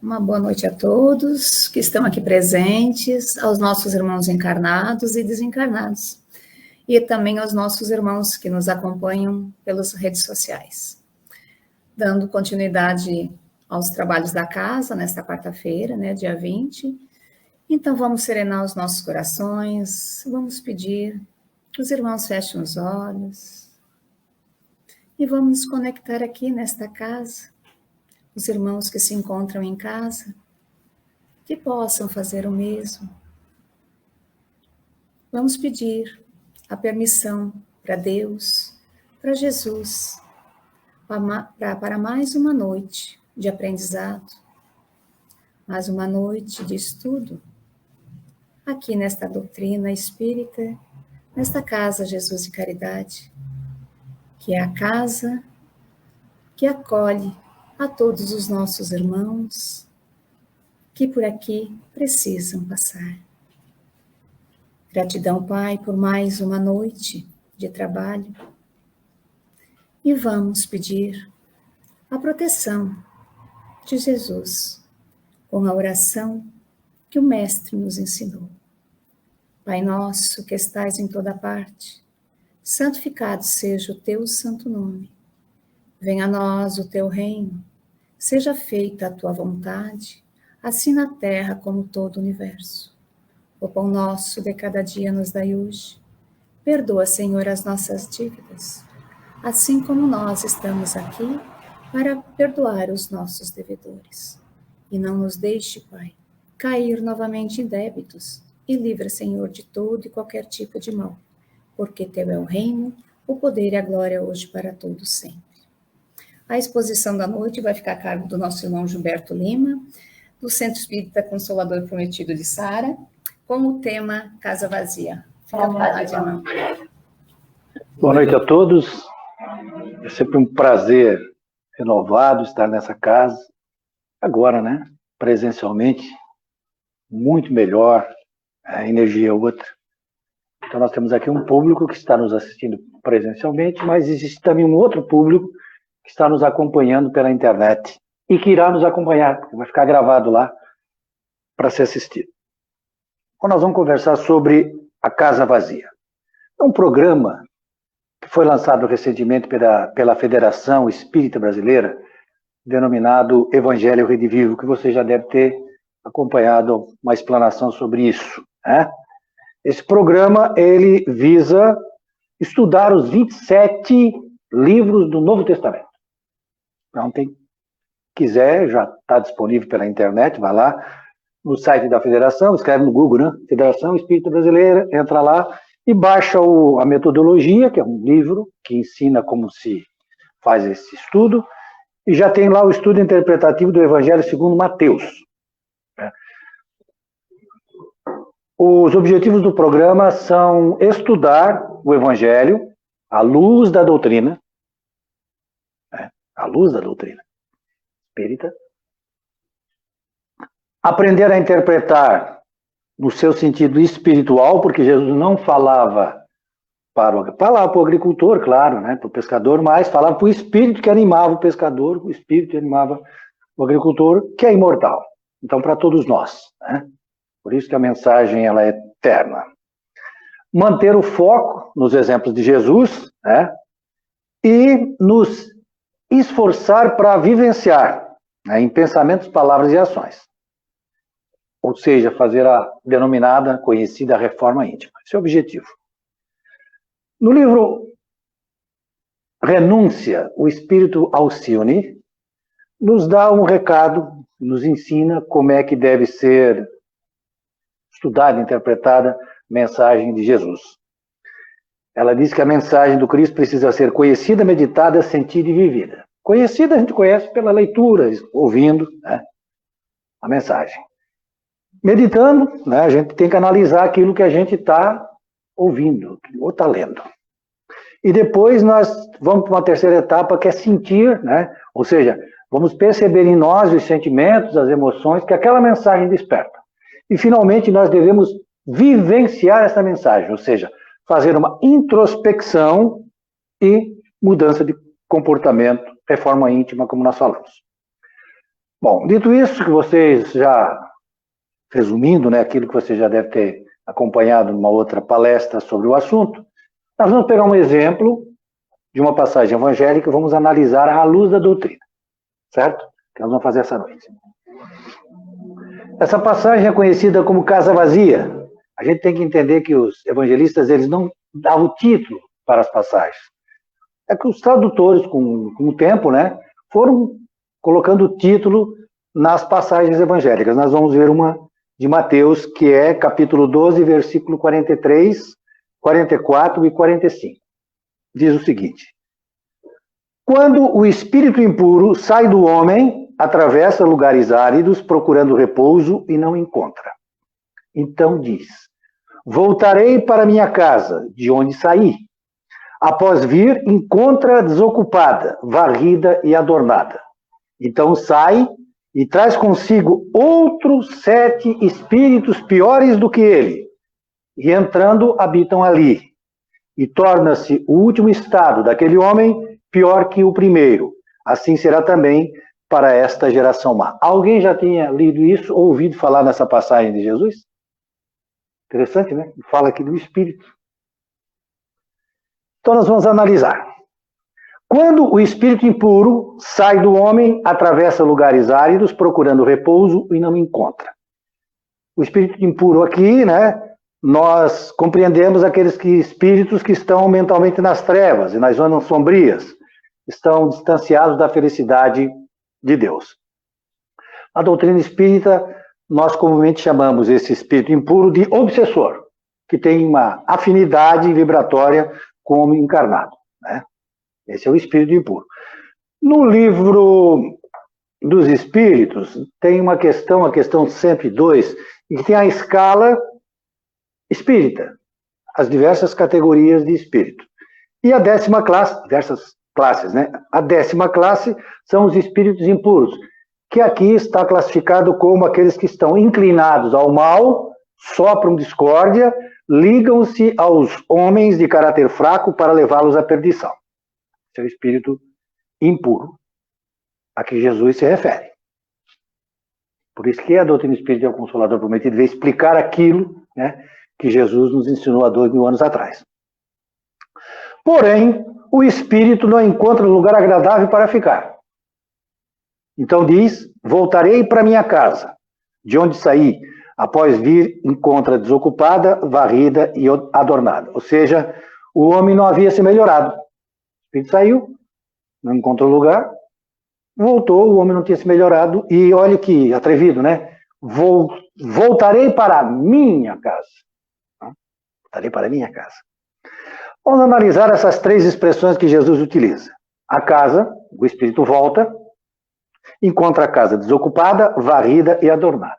Uma boa noite a todos que estão aqui presentes, aos nossos irmãos encarnados e desencarnados, e também aos nossos irmãos que nos acompanham pelas redes sociais. Dando continuidade aos trabalhos da casa nesta quarta-feira, dia 20. Então vamos serenar os nossos corações, vamos pedir que os irmãos fechem os olhos e vamos nos conectar aqui nesta casa. Os irmãos que se encontram em casa, que possam fazer o mesmo. Vamos pedir a permissão para Deus, para Jesus, para mais uma noite de aprendizado, mais uma noite de estudo, aqui nesta doutrina espírita, nesta casa Jesus e Caridade, que é a casa que acolhe a todos os nossos irmãos que por aqui precisam passar. Gratidão, Pai, por mais uma noite de trabalho. E vamos pedir a proteção de Jesus com a oração que o Mestre nos ensinou. Pai nosso que estais em toda parte, santificado seja o teu santo nome. Venha a nós o teu reino, seja feita a tua vontade, assim na terra como todo o universo. O pão nosso de cada dia nos dai hoje. Perdoa, Senhor, as nossas dívidas, assim como nós estamos aqui para perdoar os nossos devedores. E não nos deixe, Pai, cair novamente em débitos, e livra, Senhor, de todo e qualquer tipo de mal, porque teu é o reino, o poder e a glória hoje para todos sempre. A exposição da noite vai ficar a cargo do nosso irmão Gilberto Lima, do Centro Espírita Consolador Prometido de Sara, com o tema Casa Vazia. Fica à vontade, irmão. Boa noite a todos. É sempre um prazer renovado estar nessa casa. Agora, presencialmente, muito melhor, a energia é outra. Então nós temos aqui um público que está nos assistindo presencialmente, mas existe também um outro público que está nos acompanhando pela internet e que irá nos acompanhar, porque vai ficar gravado lá para ser assistido. Então nós vamos conversar sobre a Casa Vazia. É um programa que foi lançado recentemente pela Federação Espírita Brasileira, denominado Evangelho Redivivo, que você já deve ter acompanhado uma explanação sobre isso, Esse programa, ele visa estudar os 27 livros do Novo Testamento. Então, quem quiser, já está disponível pela internet, vai lá no site da Federação, escreve no Google, Federação Espírita Brasileira, entra lá e baixa a metodologia, que é um livro que ensina como se faz esse estudo, e já tem lá o estudo interpretativo do Evangelho segundo Mateus. Os objetivos do programa são estudar o Evangelho à luz da doutrina, à luz da doutrina espírita, aprender a interpretar no seu sentido espiritual, porque Jesus não falava para o agricultor, claro, para o pescador, mas falava para o espírito que animava o pescador, o espírito que animava o agricultor, que é imortal. Então, para todos nós, Por isso que a mensagem ela é eterna. Manter o foco nos exemplos de Jesus, e nos esforçar para vivenciar, em pensamentos, palavras e ações. Ou seja, fazer a denominada, conhecida reforma íntima. Esse é o objetivo. No livro Renúncia, o Espírito Alcione nos dá um recado, nos ensina como é que deve ser estudada, interpretada a mensagem de Jesus. Ela diz que a mensagem do Cristo precisa ser conhecida, meditada, sentida e vivida. Conhecida a gente conhece pela leitura, ouvindo a mensagem. Meditando, a gente tem que analisar aquilo que a gente está ouvindo ou está lendo. E depois nós vamos para uma terceira etapa, que é sentir, ou seja, vamos perceber em nós os sentimentos, as emoções que aquela mensagem desperta. E finalmente nós devemos vivenciar essa mensagem, ou seja, fazer uma introspecção e mudança de comportamento, reforma íntima, como nós falamos. Bom, dito isso, que vocês já, resumindo, né, aquilo que você já deve ter acompanhado numa outra palestra sobre o assunto, nós vamos pegar um exemplo de uma passagem evangélica e vamos analisar à luz da doutrina, certo? Que nós vamos fazer essa noite. Essa passagem é conhecida como casa vazia. A gente tem que entender que os evangelistas, eles não davam título para as passagens. É que os tradutores, com o tempo, né, foram colocando título nas passagens evangélicas. Nós vamos ver uma de Mateus, que é capítulo 12, versículo 43, 44 e 45. Diz o seguinte: quando o espírito impuro sai do homem, atravessa lugares áridos, procurando repouso e não encontra. Então diz: voltarei para minha casa, de onde saí. Após vir, encontra desocupada, varrida e adornada. Então sai e traz consigo outros 7 espíritos piores do que ele, e entrando habitam ali. E torna-se o último estado daquele homem pior que o primeiro. Assim será também para esta geração má. Alguém já tinha lido isso ou ouvido falar nessa passagem de Jesus? Interessante, né? Fala aqui do Espírito. Então nós vamos analisar. Quando o espírito impuro sai do homem, atravessa lugares áridos, procurando repouso e não encontra. O espírito impuro aqui, né? Nós compreendemos aqueles espíritos que estão mentalmente nas trevas e nas zonas sombrias, estão distanciados da felicidade de Deus. A doutrina espírita, nós comumente chamamos esse espírito impuro de obsessor, que tem uma afinidade vibratória com o homem encarnado, né? Esse é o espírito impuro. No livro dos espíritos, tem uma questão, a questão 102, e que tem a escala espírita, as diversas categorias de espírito. E a 10ª classe, diversas classes, né? A 10ª classe são os espíritos impuros, que aqui está classificado como aqueles que estão inclinados ao mal, sopram discórdia, ligam-se aos homens de caráter fraco para levá-los à perdição. Esse é o espírito impuro a que Jesus se refere. Por isso que a doutrina espírita é o Consolador Prometido, veio explicar aquilo, né, que Jesus nos ensinou há 2000 anos atrás. Porém, o espírito não encontra lugar agradável para ficar. Então diz: voltarei para minha casa, de onde saí. Após vir, encontra desocupada, varrida e adornada. Ou seja, o homem não havia se melhorado. O espírito saiu, não encontrou lugar, voltou, o homem não tinha se melhorado, e olha que atrevido, né? Voltarei para a minha casa. Voltarei para a minha casa. Vamos analisar essas 3 expressões que Jesus utiliza. A casa, o espírito volta, encontra a casa desocupada, varrida e adornada.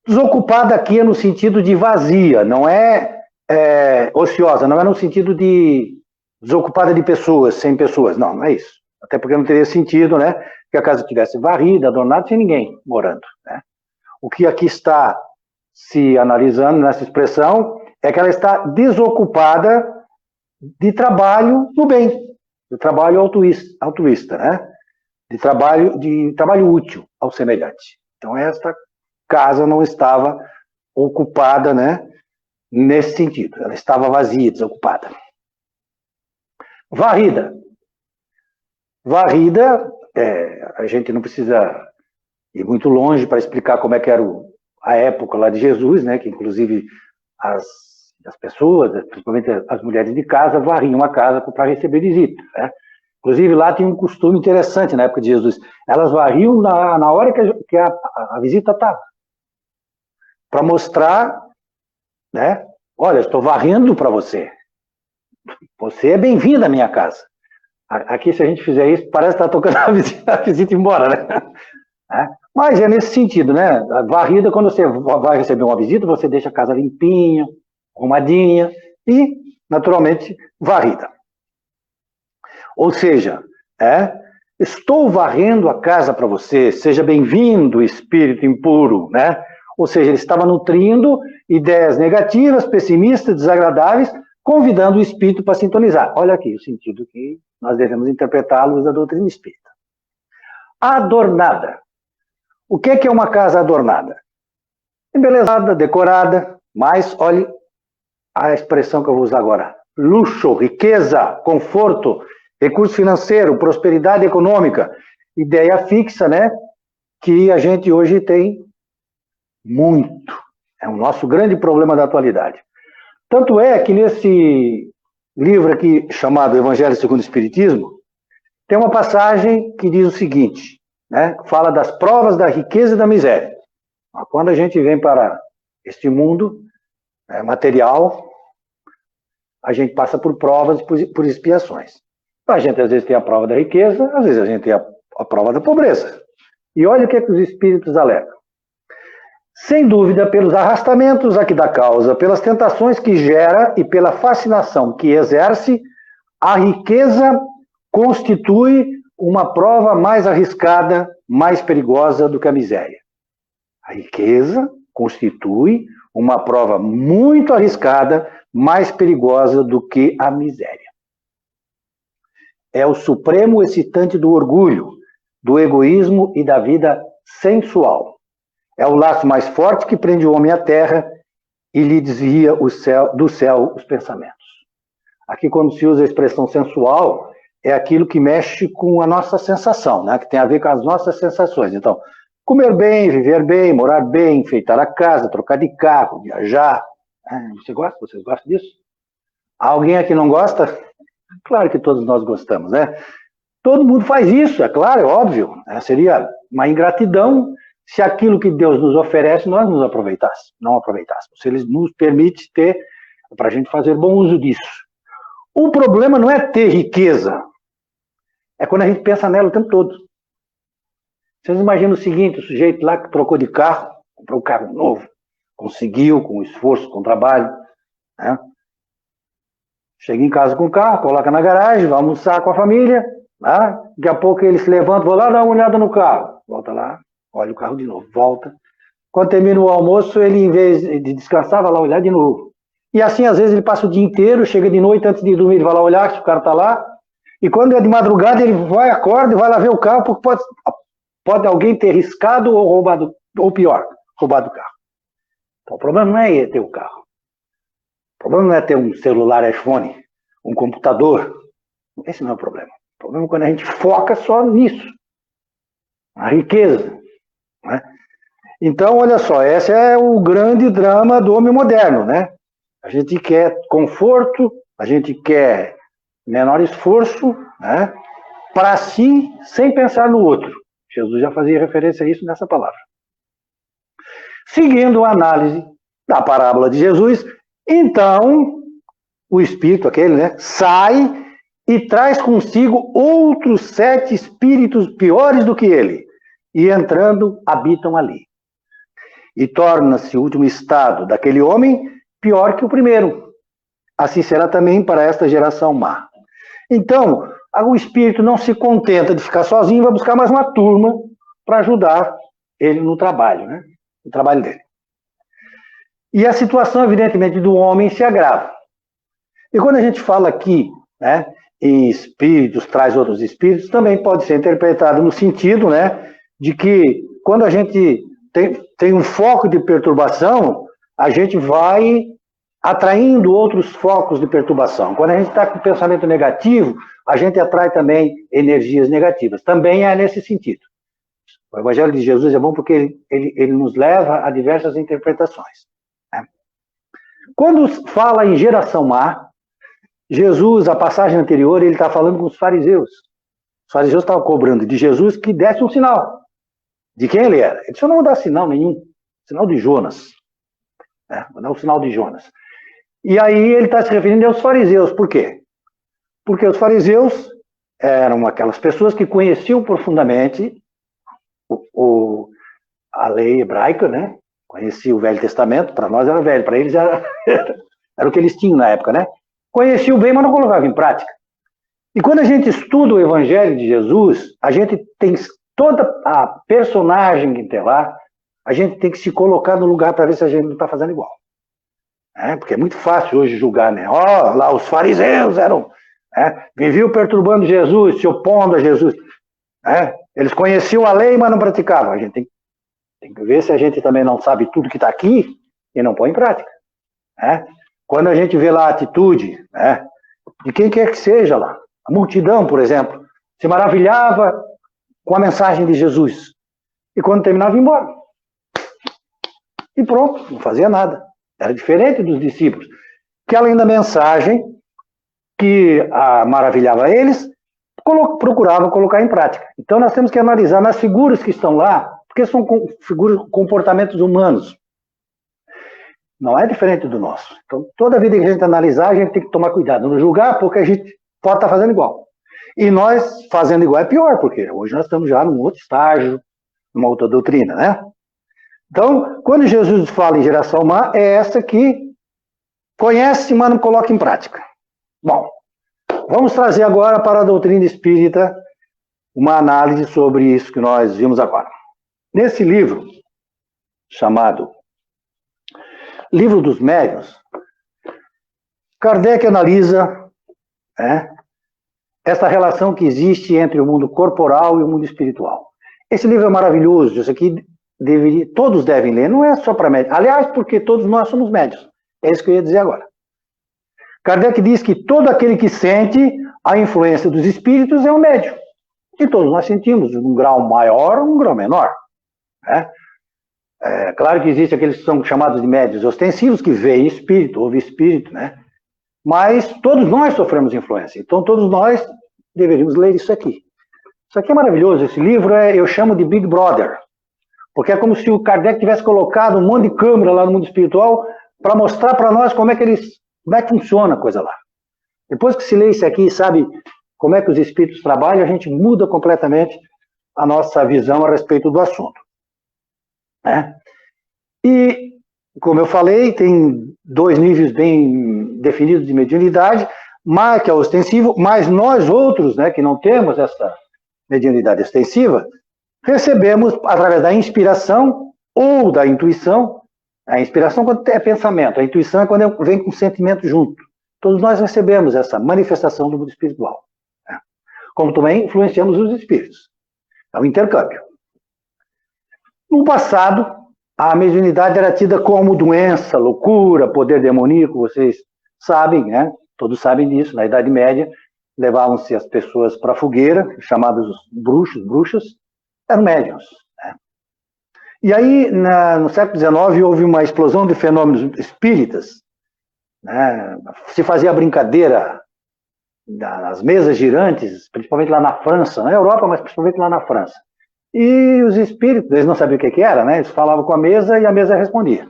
Desocupada aqui é no sentido de vazia, não é ociosa, não é no sentido de desocupada de pessoas, sem pessoas, não é isso. Até porque não teria sentido, né, que a casa estivesse varrida, adornada, sem ninguém morando, né? O que aqui está se analisando nessa expressão é que ela está desocupada de trabalho no bem, de trabalho altruísta, né? De trabalho útil ao semelhante. Então esta casa não estava ocupada, né, nesse sentido. Ela estava vazia, desocupada. Varrida. Varrida, a gente não precisa ir muito longe para explicar como é que era a época lá de Jesus, né, que inclusive as pessoas, principalmente as mulheres de casa, varriam a casa para receber visita, né? Inclusive lá tinha um costume interessante na época de Jesus. Elas varriam na hora que a visita estava. Para mostrar, né? Olha, estou varrendo para você. Você é bem-vindo à minha casa. Aqui, se a gente fizer isso, parece que está tocando a visita embora, né? Mas é nesse sentido, né? A varrida, quando você vai receber uma visita, você deixa a casa limpinha, arrumadinha e, naturalmente, varrida. Ou seja, estou varrendo a casa para você, seja bem-vindo, espírito impuro, né? Ou seja, ele estava nutrindo ideias negativas, pessimistas, desagradáveis, convidando o espírito para sintonizar. Olha aqui o sentido que nós devemos interpretar à luz da doutrina espírita. adornada. O que é uma casa adornada? Embelezada, decorada, mas olhe a expressão que eu vou usar agora. Luxo, riqueza, conforto, recurso financeiro, prosperidade econômica. Ideia fixa, né? Que a gente hoje tem muito. É o nosso grande problema da atualidade. Tanto é que nesse livro aqui, chamado Evangelho segundo o Espiritismo, tem uma passagem que diz o seguinte, né? Fala das provas da riqueza e da miséria. Quando a gente vem para este mundo material, a gente passa por provas e por expiações. A gente às vezes tem a prova da riqueza, às vezes a gente tem a prova da pobreza. E olha o que os espíritos alertam. Sem dúvida, pelos arrastamentos aqui da causa, pelas tentações que gera e pela fascinação que exerce, a riqueza constitui uma prova mais arriscada, mais perigosa do que a miséria. A riqueza constitui uma prova muito arriscada, mais perigosa do que a miséria. É o supremo excitante do orgulho, do egoísmo e da vida sensual. É o laço mais forte que prende o homem à terra e lhe desvia do céu os pensamentos. Aqui, quando se usa a expressão sensual, é aquilo que mexe com a nossa sensação, né? Que tem a ver com as nossas sensações. Então, comer bem, viver bem, morar bem, enfeitar a casa, trocar de carro, viajar. Você gosta? Vocês gostam disso? Alguém aqui não gosta? Claro que todos nós gostamos, né? Todo mundo faz isso, é claro, é óbvio. Seria uma ingratidão se aquilo que Deus nos oferece nós não aproveitássemos. Se Ele nos permite ter, para a gente fazer bom uso disso. O problema não é ter riqueza, é quando a gente pensa nela o tempo todo. Vocês imaginam o seguinte, o sujeito lá que trocou de carro, comprou um carro novo, conseguiu com esforço, com trabalho, né? Chega em casa com o carro, coloca na garagem, vai almoçar com a família, né? Daqui a pouco ele se levanta, vou lá dar uma olhada no carro, volta lá, olha o carro de novo, volta. Quando termina o almoço, ele, em vez de descansar, vai lá olhar de novo. E assim, às vezes, ele passa o dia inteiro, chega de noite, antes de dormir, ele vai lá olhar se o cara está lá. E quando é de madrugada, ele vai, acorda e vai lá ver o carro, porque pode alguém ter riscado ou roubado, ou pior, roubado o carro. Então, o problema não é ter o carro. O problema não é ter um celular iPhone, um computador. Esse não é o problema. O problema é quando a gente foca só nisso. A riqueza, né? Então, olha só, esse é o grande drama do homem moderno, né? A gente quer conforto, a gente quer menor esforço, né? Para si, sem pensar no outro. Jesus já fazia referência a isso nessa palavra. Seguindo a análise da parábola de Jesus, então, o espírito, aquele, né, sai e traz consigo outros 7 espíritos piores do que ele, e entrando, habitam ali. E torna-se o último estado daquele homem pior que o primeiro. Assim será também para esta geração má. Então, o espírito não se contenta de ficar sozinho, vai buscar mais uma turma para ajudar ele no trabalho, né? No trabalho dele. E a situação, evidentemente, do homem se agrava. E quando a gente fala aqui, né, em espíritos, traz outros espíritos, também pode ser interpretado no sentido, né, de que quando a gente tem um foco de perturbação, a gente vai atraindo outros focos de perturbação. Quando a gente está com pensamento negativo, a gente atrai também energias negativas. Também é nesse sentido. O Evangelho de Jesus é bom porque ele nos leva a diversas interpretações, né? Quando fala em geração má, Jesus, a passagem anterior, ele está falando com os fariseus. Os fariseus estavam cobrando de Jesus que desse um sinal. De quem ele era? Ele disse, eu não vou dar sinal nenhum. Sinal de Jonas. Vou dar o sinal de Jonas. E aí ele está se referindo aos fariseus. Por quê? Porque os fariseus eram aquelas pessoas que conheciam profundamente a lei hebraica, né? Conheciam o Velho Testamento. Para nós era velho, para eles era o que eles tinham na época, né? Conheciam bem, mas não colocavam em prática. E quando a gente estuda o Evangelho de Jesus, a gente tem toda a personagem que tem lá, a gente tem que se colocar no lugar para ver se a gente não está fazendo igual. Porque é muito fácil hoje julgar, né? Lá os fariseus eram, viviam perturbando Jesus, se opondo a Jesus. Eles conheciam a lei, mas não praticavam. A gente tem que ver se a gente também não sabe tudo que está aqui e não põe em prática. Né? Quando a gente vê lá a atitude, né, de quem quer que seja lá, a multidão, por exemplo, se maravilhava com a mensagem de Jesus. E quando terminava, ia embora. E pronto, não fazia nada. Era diferente dos discípulos, que além da mensagem que maravilhava eles, procuravam colocar em prática. Então nós temos que analisar nas figuras que estão lá, porque são comportamentos humanos. Não é diferente do nosso. Então, toda vida que a gente analisar, a gente tem que tomar cuidado, não julgar, porque a gente pode estar fazendo igual. E nós fazendo igual é pior, porque hoje nós estamos já num outro estágio, numa outra doutrina, né? Então, quando Jesus fala em geração má, é essa que conhece, mas não coloca em prática. Bom, vamos trazer agora para a doutrina espírita uma análise sobre isso que nós vimos agora. Nesse livro, chamado Livro dos Médiuns, Kardec analisa essa relação que existe entre o mundo corporal e o mundo espiritual. Esse livro é maravilhoso, isso aqui todos devem ler, não é só para médios. Aliás, porque todos nós somos médios. É isso que eu ia dizer agora. Kardec diz que todo aquele que sente a influência dos espíritos é um médium. E todos nós sentimos, um grau maior ou um grau menor. Né? É claro que existem aqueles que são chamados de médios ostensivos, que veem espírito, ouvem espírito, né? Mas todos nós sofremos influência. Então todos nós deveríamos ler isso aqui. Isso aqui é maravilhoso. Esse livro eu chamo de Big Brother. Porque é como se o Kardec tivesse colocado um monte de câmera lá no mundo espiritual para mostrar para nós como é que funciona a coisa lá. Depois que se lê isso aqui e sabe como é que os espíritos trabalham, a gente muda completamente a nossa visão a respeito do assunto. Né? E, como eu falei, tem 2 níveis bem definidos de mediunidade, que é o ostensivo, mas nós outros, né, que não temos essa mediunidade ostensiva, recebemos através da inspiração ou da intuição. A inspiração quando é pensamento, a intuição é quando vem com sentimento junto. Todos nós recebemos essa manifestação do mundo espiritual. Né? Como também influenciamos os espíritos. É um intercâmbio. No passado, a mediunidade era tida como doença, loucura, poder demoníaco, vocês sabem, né? Todos sabem disso. Na Idade Média, levavam-se as pessoas para a fogueira, chamados bruxas, eram médiuns. Né? E aí, no século XIX, houve uma explosão de fenômenos espíritas. Né? Se fazia brincadeira nas mesas girantes, principalmente lá na França, na Europa, mas principalmente lá na França. E os espíritos, eles não sabiam o que era, né? Eles falavam com a mesa e a mesa respondia.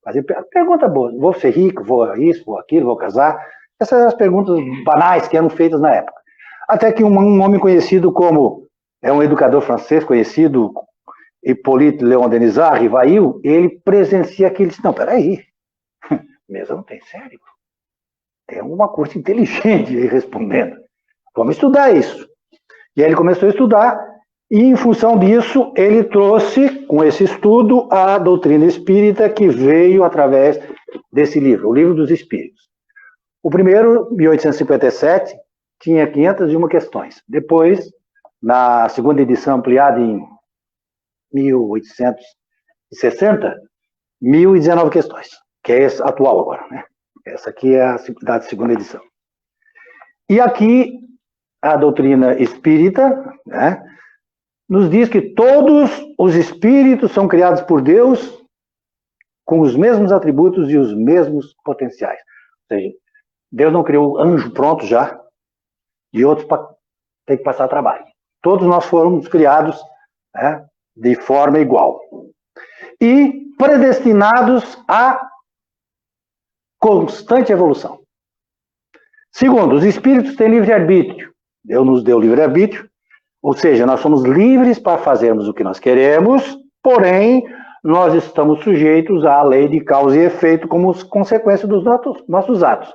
Fazia pergunta boa, vou ser rico, vou isso, vou aquilo, vou casar. Essas eram as perguntas banais que eram feitas na época. Até que um homem conhecido como, um educador francês conhecido, Hippolyte Léon Denisard, Rivail, ele presencia aquilo e disse, não, peraí, mesa não tem cérebro. Tem alguma coisa inteligente aí respondendo. Vamos estudar isso. E aí ele começou a estudar, e em função disso, ele trouxe, com esse estudo, a doutrina espírita que veio através desse livro, o Livro dos Espíritos. O primeiro, 1857, tinha 501 questões. Depois, na segunda edição ampliada em 1860, 1019 questões, que é essa atual agora, né? Essa aqui é a da segunda edição. E aqui, a doutrina espírita, né, nos diz que todos os espíritos são criados por Deus com os mesmos atributos e os mesmos potenciais. Ou seja, Deus não criou anjo pronto já, e outros para ter que passar trabalho. Todos nós fomos criados, né, de forma igual. E predestinados a constante evolução. Segundo, os espíritos têm livre-arbítrio. Deus nos deu livre-arbítrio, ou seja, nós somos livres para fazermos o que nós queremos, porém, nós estamos sujeitos à lei de causa e efeito como consequência dos nossos atos.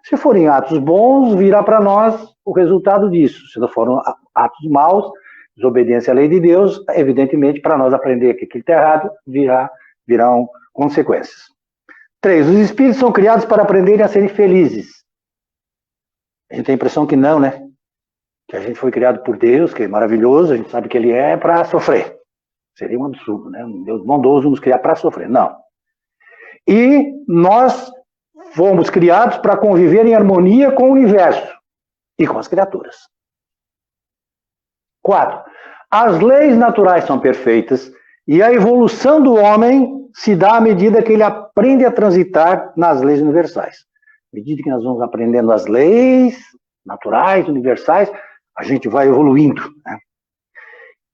Se forem atos bons, virá para nós o resultado disso. Se não forem atos maus, desobediência à lei de Deus, evidentemente, para nós aprender que aquilo está errado, virão consequências. 3. Os espíritos são criados para aprenderem a serem felizes. A gente tem a impressão que não, né? que a gente foi criado por Deus, que é maravilhoso, a gente sabe que ele é para sofrer. Seria um absurdo, né? Um Deus bondoso nos criar para sofrer. Não. E nós fomos criados para conviver em harmonia com o universo e com as criaturas. 4. As leis naturais são perfeitas e a evolução do homem se dá à medida que ele aprende a transitar nas leis universais. À medida que nós vamos aprendendo as leis naturais, universais, a gente vai evoluindo, né?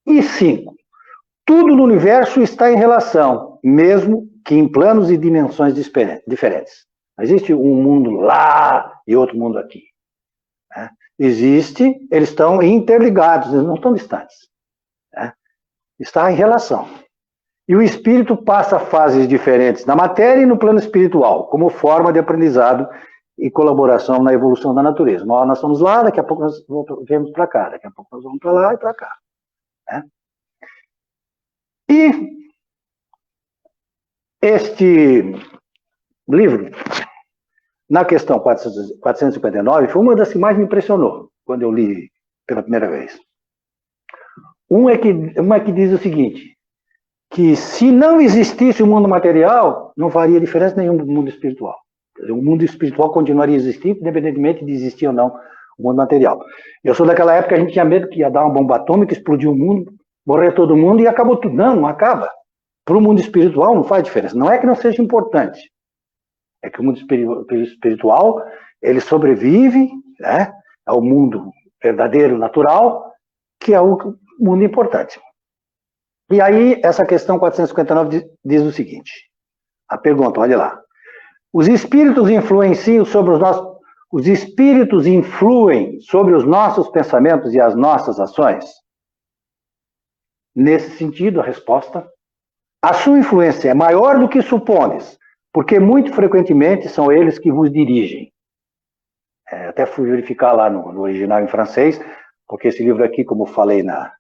E 5. Tudo no universo está em relação, mesmo que em planos e dimensões diferentes. Não existe um mundo lá e outro mundo aqui, né? Existe, eles estão interligados, eles não estão distantes, né? Está em relação. E o espírito passa fases diferentes na matéria e no plano espiritual, como forma de aprendizado e colaboração na evolução da natureza. Uma hora nós estamos lá, daqui a pouco nós viemos para cá, daqui a pouco nós vamos para lá e para cá, né? E este livro, na questão 459, foi uma das que mais me impressionou quando eu li pela primeira vez. Uma que diz o seguinte, que se não existisse o mundo material, não faria diferença nenhuma no mundo espiritual. O mundo espiritual continuaria existindo, independentemente de existir ou não o mundo material. Eu sou daquela época que a gente tinha medo que ia dar uma bomba atômica, explodir o mundo, morrer todo mundo e acabou tudo. Não acaba. Para o mundo espiritual não faz diferença. Não é que não seja importante. É que o mundo espiritual, ele sobrevive, né, ao mundo verdadeiro, natural, que é o mundo importante. E aí, essa questão 459 diz o seguinte, a pergunta, olha lá. Os espíritos influem sobre os nossos pensamentos e as nossas ações? Nesse sentido, a resposta, a sua influência é maior do que supones, porque muito frequentemente são eles que vos dirigem. Até fui verificar lá no original em francês, porque esse livro aqui, como eu falei, na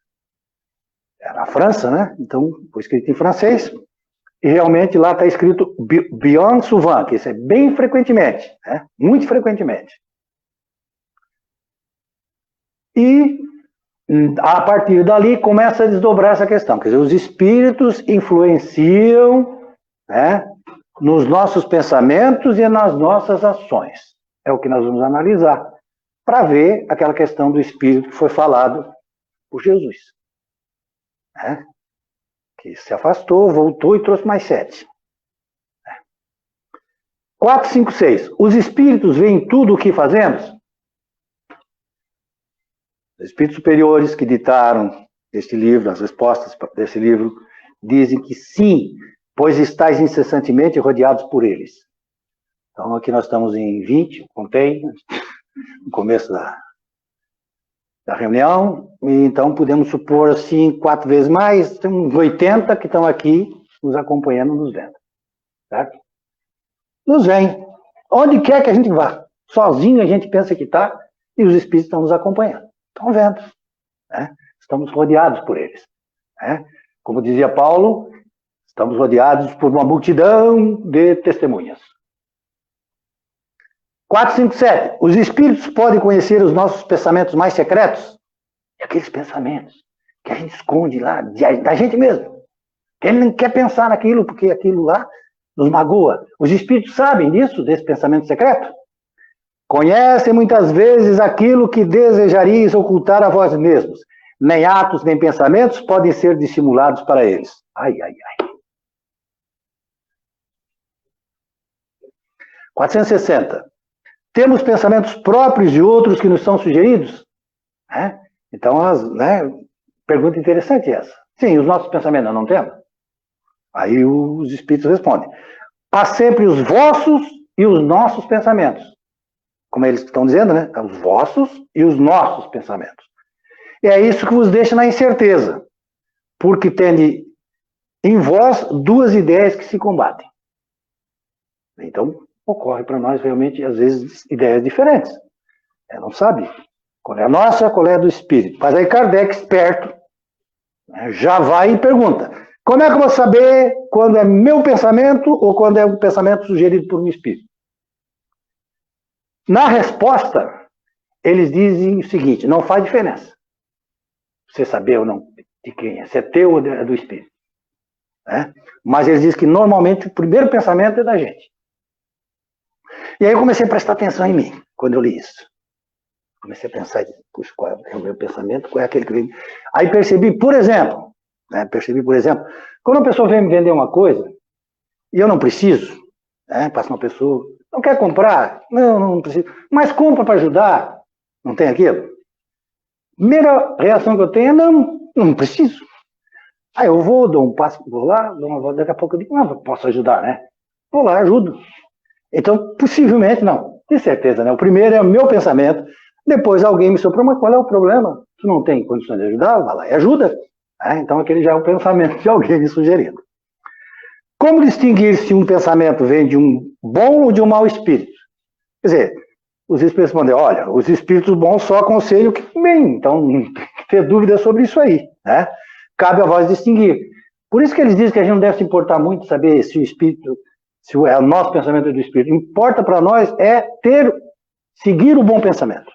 França, né? Então, foi escrito em francês, e realmente lá está escrito bien souvent, que isso é bem frequentemente, né? Muito frequentemente. E a partir dali começa a desdobrar essa questão, quer dizer, os espíritos influenciam, né, nos nossos pensamentos e nas nossas ações. É o que nós vamos analisar, para ver aquela questão do espírito que foi falado por Jesus, né? Que se afastou, voltou e trouxe mais 7. 4, 5, 6. Os espíritos veem tudo o que fazemos? Os espíritos superiores que ditaram este livro, as respostas desse livro, dizem que sim, pois estáis incessantemente rodeados por eles. Então, aqui nós estamos em 20, contei, no começo da reunião, e então podemos supor assim, 4 vezes mais, tem uns 80 que estão aqui nos acompanhando, nos vendo. Certo? Nos vem. Onde quer que a gente vá. Sozinho a gente pensa que está, e os espíritos estão nos acompanhando. Estão vendo. Né? Estamos rodeados por eles. Né? Como dizia Paulo, estamos rodeados por uma multidão de testemunhas. 4, 5, 7. Os espíritos podem conhecer os nossos pensamentos mais secretos? E aqueles pensamentos que a gente esconde lá, da gente mesmo. Que ele não quer pensar naquilo, porque aquilo lá nos magoa. Os espíritos sabem disso, desse pensamento secreto? Conhecem muitas vezes aquilo que desejarias ocultar a vós mesmos. Nem atos, nem pensamentos podem ser dissimulados para eles. Ai, ai, ai. 460. Temos pensamentos próprios de outros que nos são sugeridos? Então, pergunta interessante essa. Sim, os nossos pensamentos não temos? Aí os espíritos respondem. Há sempre os vossos e os nossos pensamentos. Como eles estão dizendo, né? Os vossos e os nossos pensamentos. E é isso que vos deixa na incerteza. Porque tem em vós 2 ideias que se combatem. Então, ocorre para nós realmente, às vezes, ideias diferentes. Não sabe qual é a nossa, qual é a do espírito. Mas aí Kardec, esperto, já vai e pergunta, como é que eu vou saber quando é meu pensamento ou quando é um pensamento sugerido por um espírito? Na resposta, eles dizem o seguinte, não faz diferença você saber ou não de quem é, se é teu ou é do Espírito. Né? Mas eles dizem que normalmente o primeiro pensamento é da gente. E aí eu comecei a prestar atenção em mim, quando eu li isso. Comecei a pensar, puxa, qual é o meu pensamento, qual é aquele que vem. Aí percebi, por exemplo, quando uma pessoa vem me vender uma coisa, e eu não preciso, passa uma pessoa, não quer comprar? Não preciso, mas compra para ajudar, não tem aquilo? Primeira reação que eu tenho é, não preciso. Aí eu vou, dou um passo, vou lá, dou uma volta, daqui a pouco eu digo, não, posso ajudar, né? Vou lá, ajudo. Então, possivelmente, não, de certeza, né? O primeiro é o meu pensamento, depois alguém me soprou, mas qual é o problema? Tu não tem condições de ajudar? Vai lá e ajuda. Então, aquele já é o pensamento de alguém me sugerindo. Como distinguir se um pensamento vem de um bom ou de um mau espírito? Quer dizer, os espíritos respondem, olha, os espíritos bons só aconselham o que bem, então não tem que ter dúvida sobre isso aí, né? Cabe a vós distinguir. Por isso que eles dizem que a gente não deve se importar muito saber se o espírito, se o nosso pensamento é do espírito. Importa para nós é seguir o bom pensamento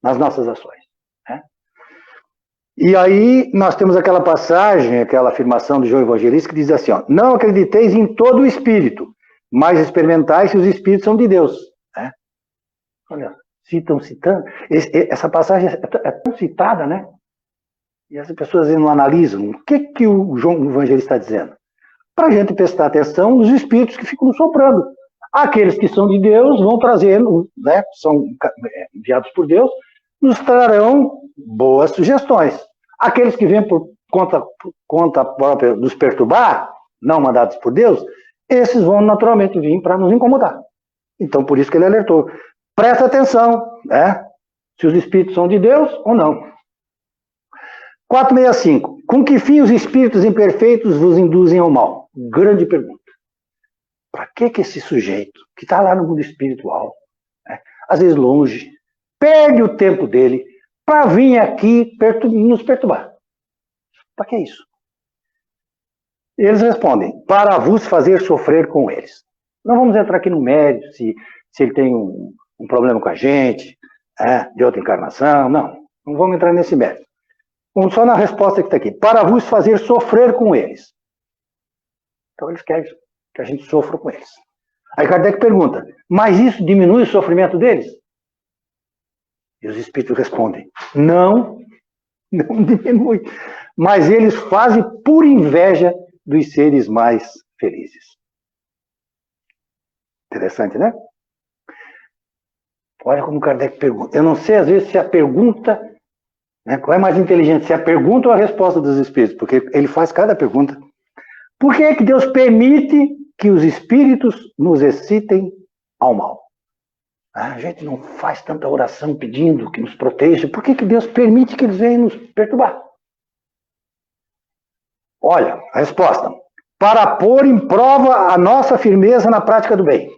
nas nossas ações. Né? E aí nós temos aquela passagem, aquela afirmação do João Evangelista que diz assim, ó, não acrediteis em todo o espírito, mas experimentai se os espíritos são de Deus. Né? Olha, citando. Essa passagem é tão citada, né? E as pessoas não analisam. O que o João Evangelista está dizendo? Para a gente prestar atenção nos espíritos que ficam nos soprando. Aqueles que são de Deus vão trazendo, né, são enviados por Deus, nos trarão boas sugestões. Aqueles que vêm por conta própria nos perturbar, não mandados por Deus, esses vão naturalmente vir para nos incomodar. Então, por isso que ele alertou. Presta atenção, né? Se os espíritos são de Deus ou não. 465. Com que fim os espíritos imperfeitos vos induzem ao mal? Grande pergunta. Para que esse sujeito, que está lá no mundo espiritual, né, às vezes longe, perde o tempo dele para vir aqui nos perturbar? Para que isso? Eles respondem, para vos fazer sofrer com eles. Não vamos entrar aqui no mérito, se ele tem um problema com a gente, de outra encarnação, não vamos entrar nesse mérito. Vamos só na resposta que está aqui, para vos fazer sofrer com eles. Então eles querem que a gente sofra com eles. Aí Kardec pergunta, mas isso diminui o sofrimento deles? E os espíritos respondem, não diminui. Mas eles fazem por inveja dos seres mais felizes. Interessante, né? Olha como Kardec pergunta. Eu não sei, às vezes, se a pergunta, né, qual é mais inteligente, se a pergunta ou a resposta dos espíritos, porque ele faz cada pergunta. Por que é que Deus permite que os espíritos nos excitem ao mal? A gente não faz tanta oração pedindo que nos proteja. Por que Deus permite que eles venham nos perturbar? Olha, a resposta. Para pôr em prova a nossa firmeza na prática do bem.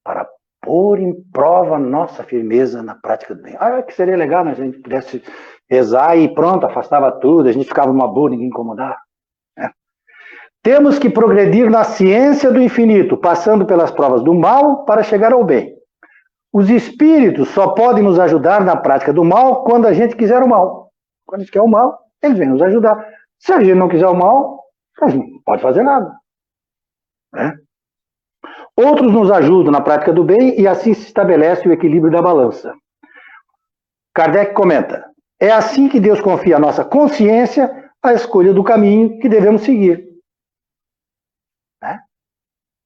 Para pôr em prova a nossa firmeza na prática do bem. Que seria legal, né? Se a gente pudesse rezar e pronto, afastava tudo, a gente ficava numa boa, ninguém incomodava. Temos que progredir na ciência do infinito, passando pelas provas do mal para chegar ao bem. Os espíritos só podem nos ajudar na prática do mal quando a gente quiser o mal. Quando a gente quer o mal, eles vêm nos ajudar. Se a gente não quiser o mal, a gente não pode fazer nada. Né? Outros nos ajudam na prática do bem e assim se estabelece o equilíbrio da balança. Kardec comenta, é assim que Deus confia à nossa consciência a escolha do caminho que devemos seguir. Né?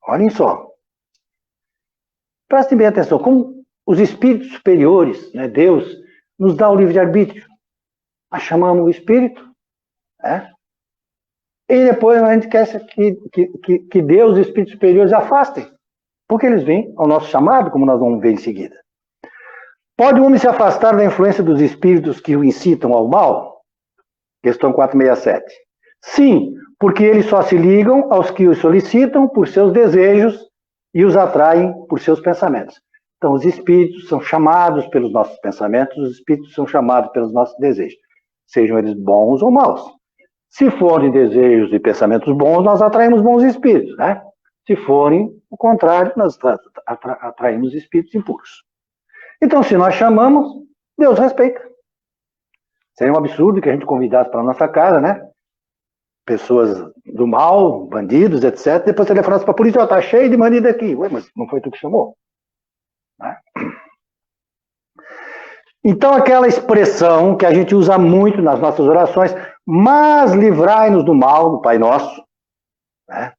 Olhem só. Prestem bem atenção, como os espíritos superiores, né, Deus, nos dá o livre-arbítrio. Nós chamamos o espírito, né? E depois a gente quer que Deus e os espíritos superiores afastem, porque eles vêm ao nosso chamado, como nós vamos ver em seguida. Pode o homem se afastar da influência dos espíritos que o incitam ao mal? Questão 467. Sim, porque eles só se ligam aos que os solicitam por seus desejos e os atraem por seus pensamentos. Então, os espíritos são chamados pelos nossos pensamentos, os espíritos são chamados pelos nossos desejos, sejam eles bons ou maus. Se forem desejos e pensamentos bons, nós atraímos bons espíritos, né? Se forem o contrário, nós atraímos espíritos impuros. Então, se nós chamamos, Deus respeita. Seria um absurdo que a gente convidasse para a nossa casa, né? Pessoas do mal, bandidos, etc. Depois telefonasse para a polícia, está cheio de bandido aqui. Ué, mas não foi tu que chamou? Né? Então, aquela expressão que a gente usa muito nas nossas orações, mas livrai-nos do mal, do Pai Nosso, né?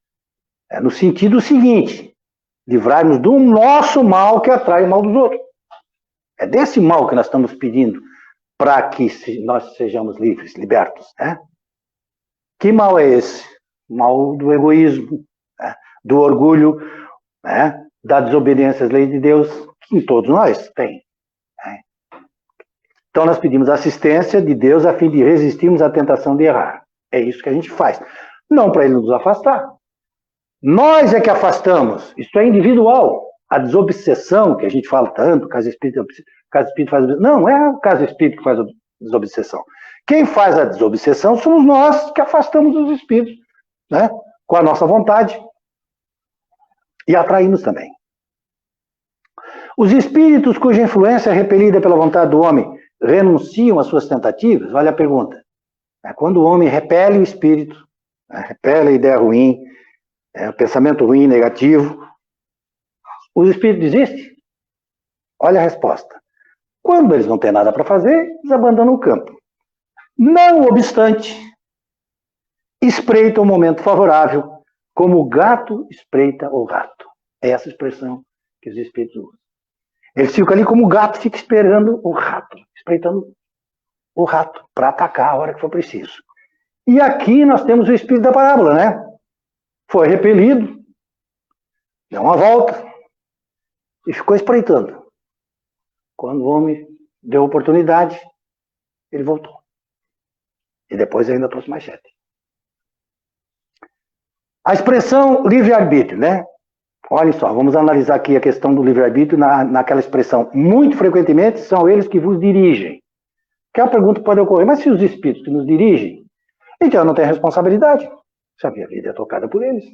É no sentido seguinte, livrai-nos do nosso mal que atrai o mal dos outros. É desse mal que nós estamos pedindo para que nós sejamos livres, libertos, né? Que mal é esse? O mal do egoísmo, né? Do orgulho, né? Da desobediência às leis de Deus, que em todos nós tem. Né? Então nós pedimos assistência de Deus a fim de resistirmos à tentação de errar. É isso que a gente faz. Não para Ele nos afastar. Nós é que afastamos. Isso é individual. A desobsessão, que a gente fala tanto, caso espírito faz... Não é o caso espírito que faz a desobsessão. Quem faz a desobsessão somos nós que afastamos os espíritos, né? Com a nossa vontade. E atraímos também. Os espíritos cuja influência é repelida pela vontade do homem renunciam às suas tentativas? Olha a pergunta. Quando o homem repele o espírito, repele a ideia ruim, o pensamento ruim, negativo, os espíritos desistem? Olha a resposta. Quando eles não têm nada para fazer, eles abandonam o campo. Não obstante, espreita o momento favorável, como o gato espreita o rato. É essa expressão que os espíritos usam. Eles ficam ali como o gato fica esperando o rato, espreitando o rato para atacar a hora que for preciso. E aqui nós temos o espírito da parábola, né? Foi repelido, deu uma volta e ficou espreitando. Quando o homem deu oportunidade, ele voltou. E depois ainda trouxe mais 7. A expressão livre-arbítrio, né? Olha só, vamos analisar aqui a questão do livre-arbítrio naquela expressão. Muito frequentemente são eles que vos dirigem. Que a pergunta pode ocorrer, mas se os espíritos que nos dirigem, então não tem responsabilidade. Se a minha vida é tocada por eles.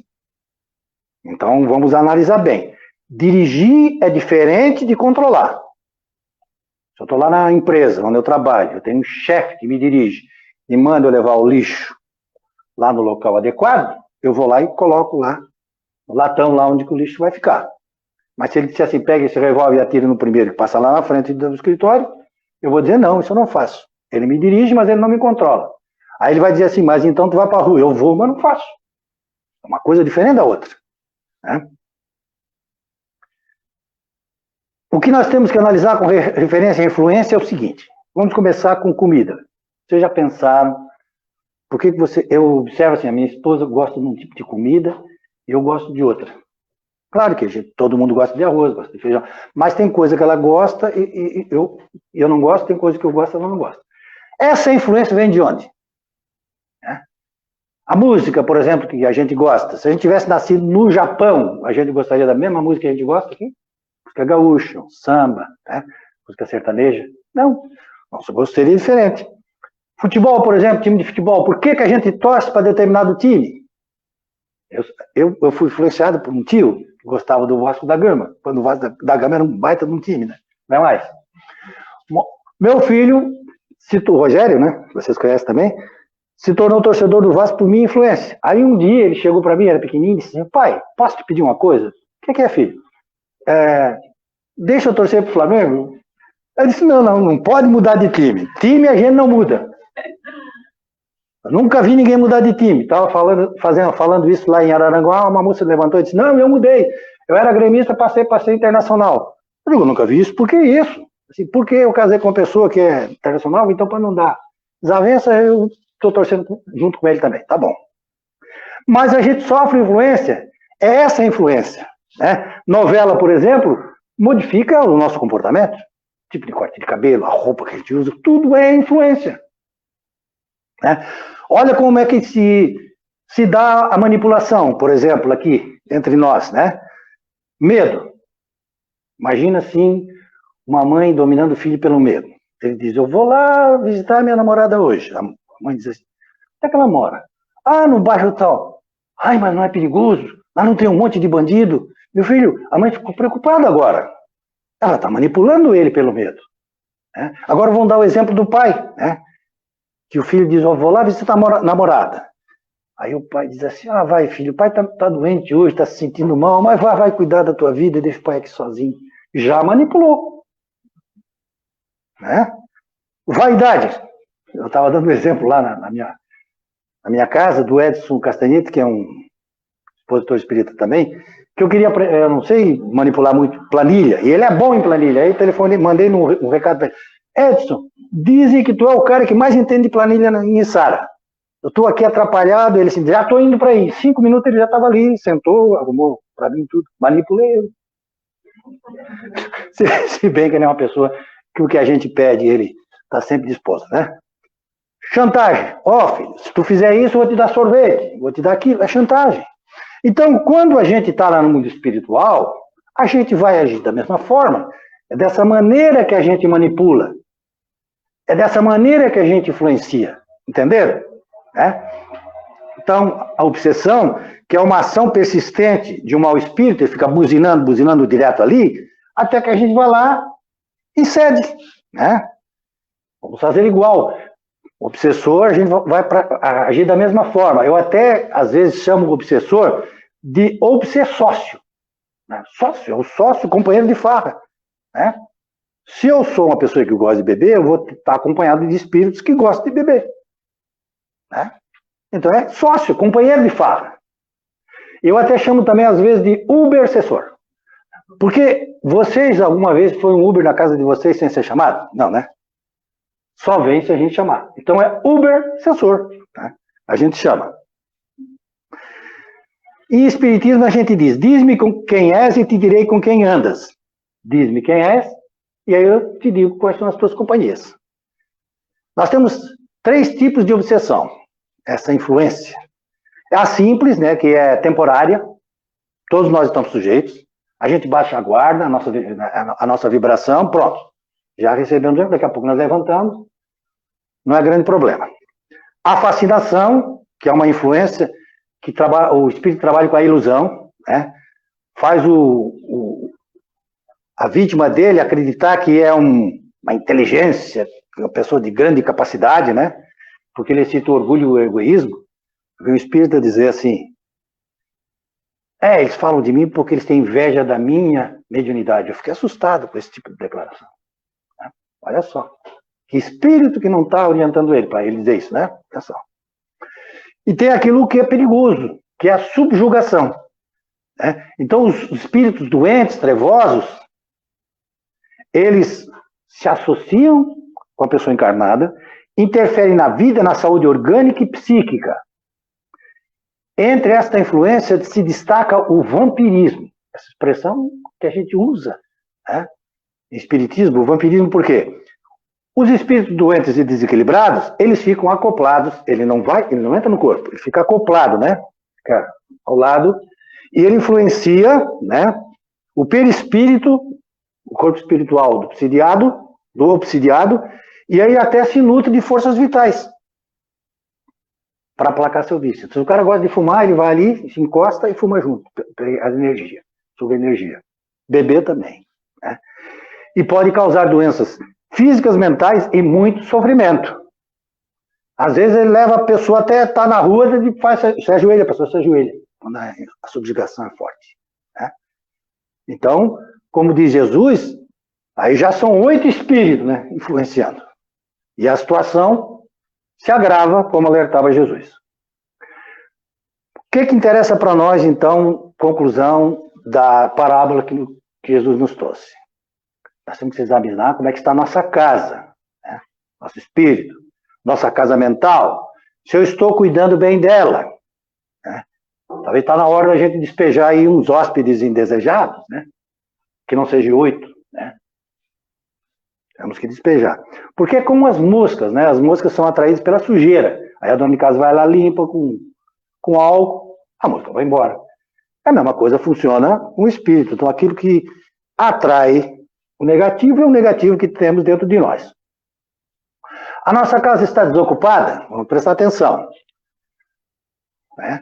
Então vamos analisar bem. Dirigir é diferente de controlar. Se eu estou lá na empresa onde eu trabalho, eu tenho um chefe que me dirige e manda eu levar o lixo lá no local adequado, eu vou lá e coloco lá no latão lá onde o lixo vai ficar. Mas se ele disser assim, pega esse revólver e atira no primeiro que passa lá na frente do escritório, eu vou dizer, não, isso eu não faço. Ele me dirige, mas ele não me controla. Aí ele vai dizer assim, mas então tu vai para a rua. Eu vou, mas não faço. É uma coisa diferente da outra. Né? O que nós temos que analisar com referência à influência é o seguinte. Vamos começar com comida. Vocês já pensaram, por que você... Eu observo assim, a minha esposa gosta de um tipo de comida e eu gosto de outra. Claro que todo mundo gosta de arroz, gosta de feijão, mas tem coisa que ela gosta e eu não gosto, tem coisa que eu gosto e ela não gosta. Essa influência vem de onde? A música, por exemplo, que a gente gosta. Se a gente tivesse nascido no Japão, a gente gostaria da mesma música que a gente gosta aqui? Música gaúcha, samba, né? Música sertaneja. Não, nosso gosto seria diferente. Futebol, por exemplo, time de futebol. Por que a gente torce para determinado time? Eu fui influenciado por um tio que gostava do Vasco da Gama, quando o Vasco da Gama era um baita de um time, né? Não é mais. Meu filho, o Rogério, né? Vocês conhecem também, se tornou torcedor do Vasco por minha influência. Aí um dia ele chegou para mim, era pequenininho, e disse, pai, posso te pedir uma coisa? O que é, filho? Deixa eu torcer pro Flamengo? Eu disse, não pode mudar de time. Time a gente não muda. Eu nunca vi ninguém mudar de time. Estava falando isso lá em Araranguá, uma moça levantou e disse, não, eu mudei. Eu era gremista, passei internacional. Eu digo, nunca vi isso, por que isso? Assim, por que eu casei com uma pessoa que é internacional, então para não dar desavença, eu estou torcendo junto com ele também, tá bom. Mas a gente sofre influência, é essa influência. Né? Novela, por exemplo, modifica o nosso comportamento. Tipo de corte de cabelo, a roupa que a gente usa, tudo é influência. Né? Olha como é que se dá a manipulação, por exemplo, aqui, entre nós, né? Medo. Imagina, assim, uma mãe dominando o filho pelo medo. Ele diz, eu vou lá visitar minha namorada hoje. A mãe diz assim, onde é que ela mora? Ah, no bairro tal. Ai, mas não é perigoso? Lá não tem um monte de bandido? Meu filho, a mãe ficou preocupada agora. Ela está manipulando ele pelo medo. Né? Agora vamos dar o exemplo do pai, né? Que o filho diz, vou lá visitar a namorada. Aí o pai diz assim, vai filho, o pai tá doente hoje, está se sentindo mal, mas vai cuidar da tua vida, deixa o pai aqui sozinho. Já manipulou. Né? Vaidade. Eu estava dando um exemplo lá na minha casa, do Edson Castanheto, que é um expositor espírita também, que eu não sei manipular muito planilha, e ele é bom em planilha. Aí telefonei, mandei um recado para ele. Edson, dizem que tu é o cara que mais entende de planilha em Sara. Eu estou aqui atrapalhado, ele assim, já estou indo para aí. 5 minutos ele já estava ali, sentou, arrumou para mim tudo, manipulei ele. Se bem que ele é uma pessoa que o que a gente pede, ele está sempre disposto, né? Chantagem. Filho, se tu fizer isso, eu vou te dar sorvete, vou te dar aquilo, é chantagem. Então, quando a gente está lá no mundo espiritual, a gente vai agir da mesma forma. É dessa maneira que a gente manipula. É dessa maneira que a gente influencia. Entenderam? Então, a obsessão, que é uma ação persistente de um mau espírito, ele fica buzinando direto ali, até que a gente vai lá e cede. Né? Vamos fazer igual. O obsessor, a gente vai agir da mesma forma. Eu até, às vezes, chamo o obsessor de obsessócio. Né? Sócio, é o sócio, companheiro de farra. Né? Se eu sou uma pessoa que gosta de beber, eu vou estar acompanhado de espíritos que gostam de beber. Né? Então é sócio, companheiro de farra. Eu até chamo também, às vezes, de ubersessor. Porque vocês, alguma vez, foi um Uber na casa de vocês sem ser chamado? Não, né? Só vem se a gente chamar. Então é ubersessor. Né? A gente chama. Em espiritismo a gente diz, diz-me com quem és e te direi com quem andas. Diz-me quem és e aí eu te digo quais são as tuas companhias. Nós temos 3 tipos de obsessão. Essa influência. É a simples, né, que é temporária. Todos nós estamos sujeitos. A gente baixa a guarda, a nossa vibração, pronto. Já recebemos, daqui a pouco nós levantamos. Não é grande problema. A fascinação, que é uma influência que o espírito trabalha com a ilusão, né? Faz a vítima dele acreditar que é uma inteligência, uma pessoa de grande capacidade, né? Porque ele cita o orgulho e o egoísmo. O espírito dizer assim, eles falam de mim porque eles têm inveja da minha mediunidade. Eu fiquei assustado com esse tipo de declaração. Né? Olha só. Que espírito que não está orientando ele para ele dizer isso, né? Olha só. E tem aquilo que é perigoso, que é a subjugação. Né? Então, os espíritos doentes, trevosos, eles se associam com a pessoa encarnada, interferem na vida, na saúde orgânica e psíquica. Entre esta influência se destaca o vampirismo. Essa expressão que a gente usa, né? Espiritismo, o vampirismo, por quê? Os espíritos doentes e desequilibrados, eles ficam acoplados, ele não entra no corpo, ele fica acoplado, né? Fica ao lado, e ele influencia, né, o perispírito, o corpo espiritual do obsidiado, e aí até se nutre de forças vitais para aplacar seu vício. Se o cara gosta de fumar, ele vai ali, se encosta e fuma junto, a energia, suga energia. Beber também, né? E pode causar doenças físicas, mentais e muito sofrimento. Às vezes ele leva a pessoa até estar na rua e se ajoelha, a pessoa se ajoelha, quando a subjugação é forte. Né? Então, como diz Jesus, aí já são 8 espíritos, né, influenciando. E a situação se agrava, como alertava Jesus. O que interessa para nós, então, conclusão da parábola que Jesus nos trouxe? Nós temos que examinar como é que está a nossa casa, né? Nosso espírito, nossa casa mental, se eu estou cuidando bem dela. Né? Talvez está na hora da gente despejar aí uns hóspedes indesejados, né? Que não sejam 8, né? Temos que despejar. Porque é como as moscas, né? As moscas são atraídas pela sujeira. Aí a dona de casa vai lá, limpa com álcool, a mosca vai embora. A mesma coisa funciona com o espírito. Então aquilo que atrai o negativo é o negativo que temos dentro de nós. A nossa casa está desocupada? Vamos prestar atenção. Né?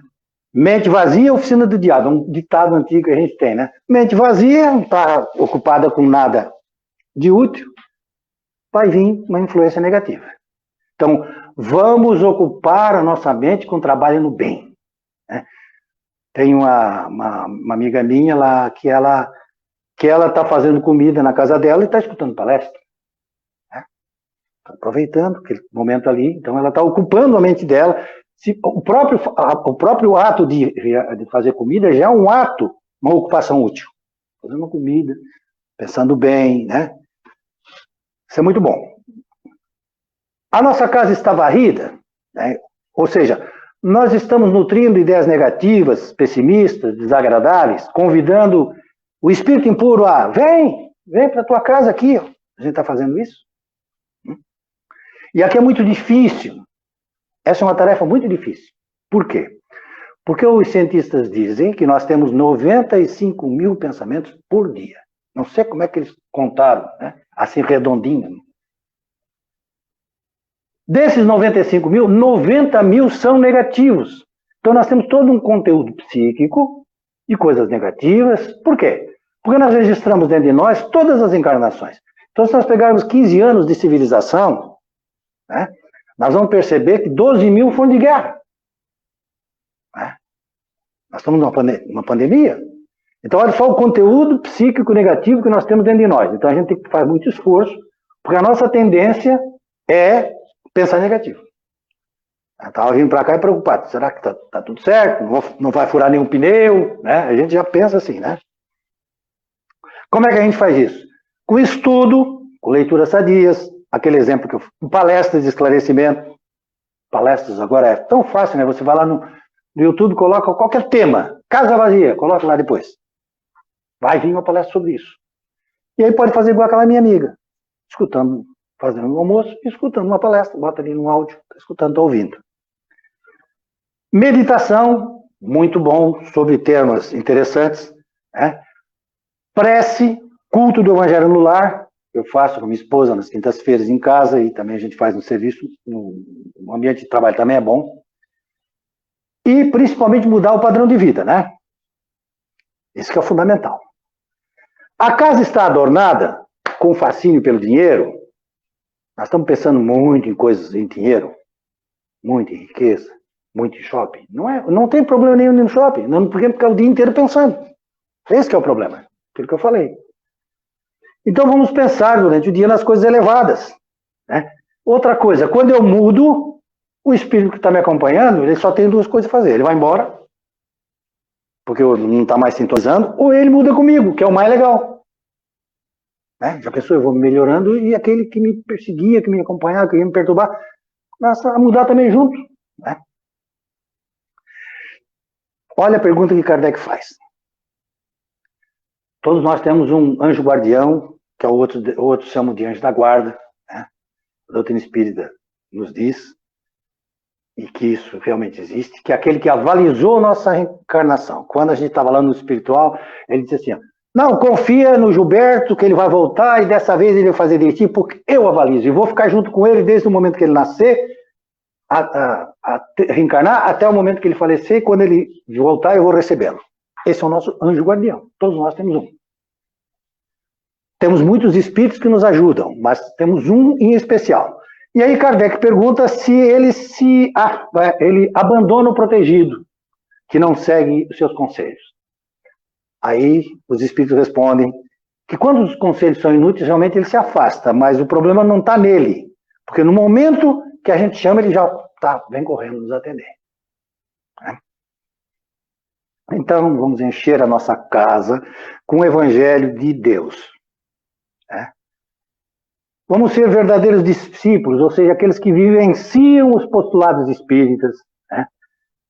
Mente vazia, oficina do diabo. É um ditado antigo que a gente tem, né? Mente vazia, não está ocupada com nada de útil, vai vir uma influência negativa. Então, vamos ocupar a nossa mente com trabalho no bem. Né? Tem uma amiga minha lá que ela está fazendo comida na casa dela e está escutando palestra. Né? Tá aproveitando aquele momento ali, então ela está ocupando a mente dela. O próprio ato de fazer comida já é um ato, uma ocupação útil. Fazendo uma comida, pensando bem, né? Isso é muito bom. A nossa casa está varrida, né? Ou seja, nós estamos nutrindo ideias negativas, pessimistas, desagradáveis, convidando o espírito impuro a vem para a tua casa aqui. Ó. A gente está fazendo isso? E aqui é muito difícil. Essa é uma tarefa muito difícil. Por quê? Porque os cientistas dizem que nós temos 95 mil pensamentos por dia. Não sei como é que eles contaram, né? Assim redondinho. Desses 95 mil, 90 mil são negativos. Então nós temos todo um conteúdo psíquico de coisas negativas. Por quê? Porque nós registramos dentro de nós todas as encarnações. Então se nós pegarmos 15 anos de civilização, né? Nós vamos perceber que 12 mil foram de guerra. Né? Nós estamos numa pandemia. Então, olha só o conteúdo psíquico negativo que nós temos dentro de nós. Então, a gente tem que fazer muito esforço, porque a nossa tendência é pensar negativo. Eu estava vindo para cá e preocupado. Será que tá tudo certo? Não vai furar nenhum pneu? Né? A gente já pensa assim, né? Como é que a gente faz isso? Com estudo, com leituras sadias, aquele exemplo que eu fiz, palestras de esclarecimento. Palestras agora é tão fácil, né? Você vai lá no YouTube, coloca qualquer tema, casa vazia, coloca lá depois. Vai vir uma palestra sobre isso. E aí pode fazer igual aquela minha amiga, escutando, fazendo um almoço, escutando uma palestra, bota ali no áudio, tá escutando, tá ouvindo. Meditação, muito bom, sobre temas interessantes. Né? Prece, culto do Evangelho no lar, eu faço com minha esposa nas quintas-feiras em casa e também a gente faz no serviço, no ambiente de trabalho também é bom. E principalmente mudar o padrão de vida, né? Isso que é o fundamental. A casa está adornada com fascínio pelo dinheiro. Nós estamos pensando muito em coisas, em dinheiro, muito em riqueza, muito em shopping. Não tem problema nenhum no shopping, não podemos ficar o dia inteiro pensando. Esse que é o problema, aquilo que eu falei. Então vamos pensar durante o dia nas coisas elevadas. Né? Outra coisa, quando eu mudo, o espírito que está me acompanhando, ele só tem duas coisas a fazer. Ele vai embora, porque não está mais sintonizando, ou ele muda comigo, que é o mais legal. Né? Já pensou, eu vou melhorando e aquele que me perseguia, que me acompanhava, que ia me perturbar, começa a mudar também junto. Né? Olha a pergunta que Kardec faz. Todos nós temos um anjo guardião, que outros chamam de anjo da guarda. Né? A doutrina espírita nos diz, e que isso realmente existe, que é aquele que avalizou nossa reencarnação. Quando a gente estava lá no espiritual, ele disse assim, ó, não, confia no Gilberto, que ele vai voltar, e dessa vez ele vai fazer direitinho, porque eu avalizo, e vou ficar junto com ele desde o momento que ele nascer, a reencarnar, até o momento que ele falecer, e quando ele voltar, eu vou recebê-lo. Esse é o nosso anjo guardião. Todos nós temos um. Temos muitos espíritos que nos ajudam, mas temos um em especial. E aí Kardec pergunta se ele abandona o protegido, que não segue os seus conselhos. Aí os espíritos respondem que quando os conselhos são inúteis, realmente ele se afasta, mas o problema não está nele, porque no momento que a gente chama, ele já vem correndo nos atender. Então, vamos encher a nossa casa com o Evangelho de Deus. Vamos ser verdadeiros discípulos, ou seja, aqueles que vivenciam os postulados espíritas,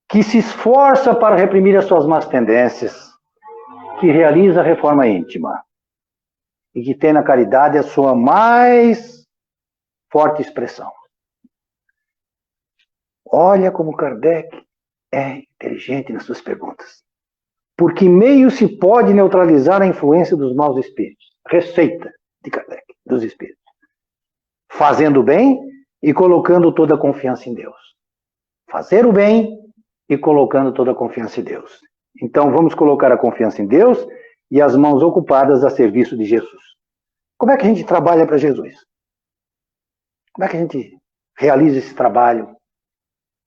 que se esforçam para reprimir as suas más tendências, que realiza a reforma íntima e que tem na caridade a sua mais forte expressão. Olha como Kardec é inteligente nas suas perguntas. Por que meio se pode neutralizar a influência dos maus espíritos? Receita de Kardec, dos espíritos. Fazendo o bem e colocando toda a confiança em Deus. Fazer o bem e colocando toda a confiança em Deus. Então, vamos colocar a confiança em Deus e as mãos ocupadas a serviço de Jesus. Como é que a gente trabalha para Jesus? Como é que a gente realiza esse trabalho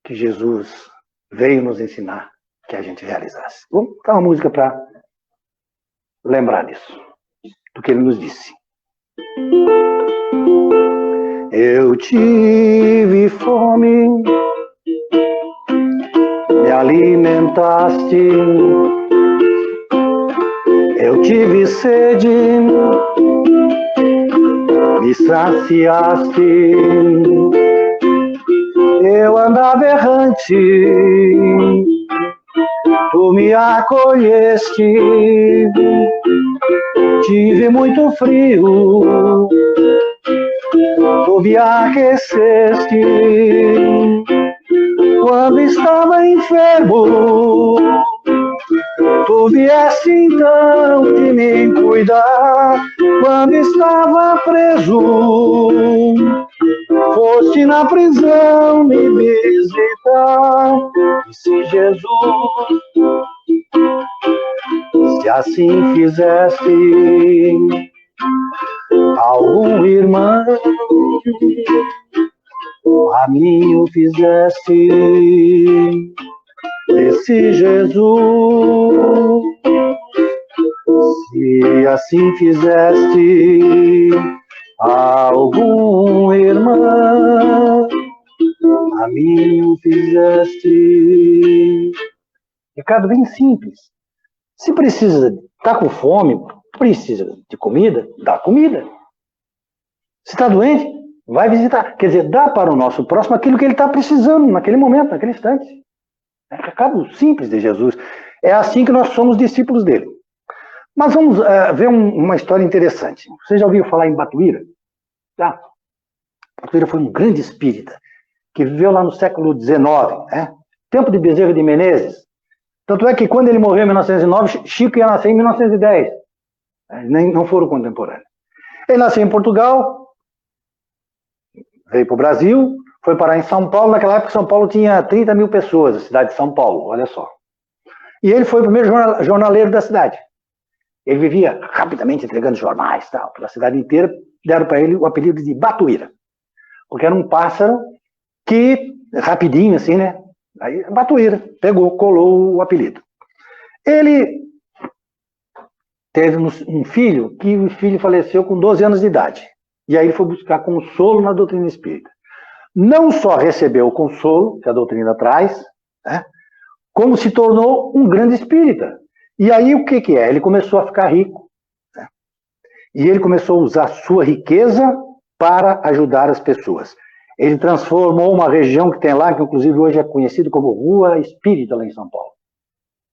que Jesus veio nos ensinar que a gente realizasse? Vamos dar uma música para lembrar disso, do que ele nos disse. Eu tive fome, me alimentaste. Eu tive sede, me saciaste. Eu andava errante, tu me acolheste. Tive muito frio, tu me aqueceste. Quando estava enfermo, tu vieste então de me cuidar. Quando estava preso, foste na prisão me visitar. Disse Jesus, se assim fizeste algum irmão, a mim o fizeste. Disse Jesus, se assim fizeste algum irmão, a mim o fizeste. Recado bem simples. Se precisa, está com fome, precisa de comida, dá comida. Se está doente, vai visitar. Quer dizer, dá para o nosso próximo aquilo que ele está precisando naquele momento, naquele instante. É um recado simples de Jesus. É assim que nós somos discípulos dele. Mas vamos ver uma história interessante. Você já ouviu falar em Batuíra? Já. Batuíra foi um grande espírita que viveu lá no século XIX, né? Tempo de Bezerra de Menezes. Tanto é que quando ele morreu em 1909, Chico ia nascer em 1910. Não foram contemporâneos. Ele nasceu em Portugal, veio para o Brasil, foi parar em São Paulo. Naquela época, São Paulo tinha 30 mil pessoas, a cidade de São Paulo, olha só. E ele foi o primeiro jornaleiro da cidade. Ele vivia rapidamente entregando jornais, tal, pela cidade inteira. Deram para ele o apelido de Batuíra, porque era um pássaro que, rapidinho assim, né? Aí, Batuíra, pegou, colou o apelido. Ele teve um filho, que o filho faleceu com 12 anos de idade. E aí ele foi buscar consolo na doutrina espírita. Não só recebeu o consolo que a doutrina traz, né, como se tornou um grande espírita. E aí o que é? Ele começou a ficar rico. Né? E ele começou a usar sua riqueza para ajudar as pessoas. Ele transformou uma região que tem lá, que inclusive hoje é conhecido como Rua Espírita, lá em São Paulo.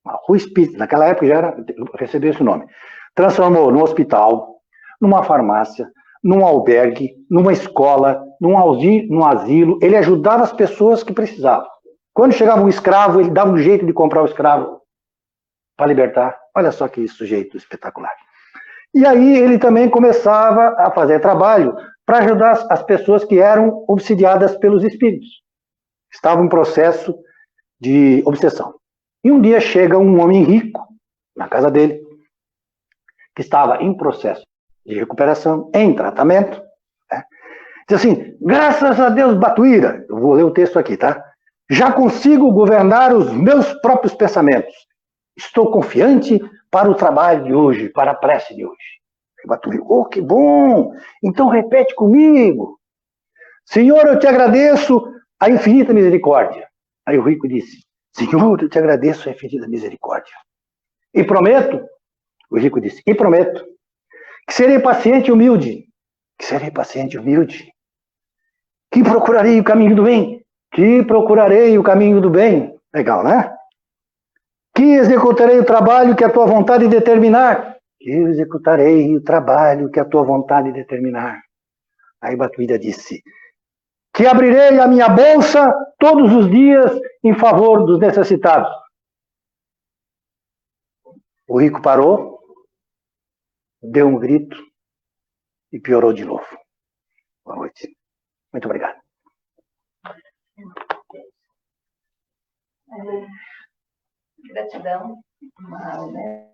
A Rua Espírita, naquela época já recebeu esse nome. Transformou num hospital, numa farmácia, num albergue, numa escola, num asilo. Ele ajudava as pessoas que precisavam. Quando chegava um escravo, ele dava um jeito de comprar o escravo para libertar. Olha só que sujeito espetacular. E aí ele também começava a fazer trabalho para ajudar as pessoas que eram obsidiadas pelos espíritos. Estavam em processo de obsessão. E um dia chega um homem rico na casa dele, que estava em processo de recuperação, em tratamento, né? Diz assim, graças a Deus, Batuíra, eu vou ler o texto aqui, tá? Já consigo governar os meus próprios pensamentos. Estou confiante para o trabalho de hoje, para a prece de hoje. Batuíra, oh, que bom! Então repete comigo. Senhor, eu te agradeço a infinita misericórdia. Aí o rico disse, Senhor, eu te agradeço a infinita misericórdia. E prometo, o rico disse, e prometo, que serei paciente e humilde. Que serei paciente e humilde. Que procurarei o caminho do bem. Que procurarei o caminho do bem. Legal, né? Que executarei o trabalho que a tua vontade determinar. Que executarei o trabalho que a tua vontade determinar. Aí Batuíra disse, que abrirei a minha bolsa todos os dias em favor dos necessitados. O rico parou, deu um grito e piorou de novo. Boa noite. Muito obrigado. Gratidão. Uau, né?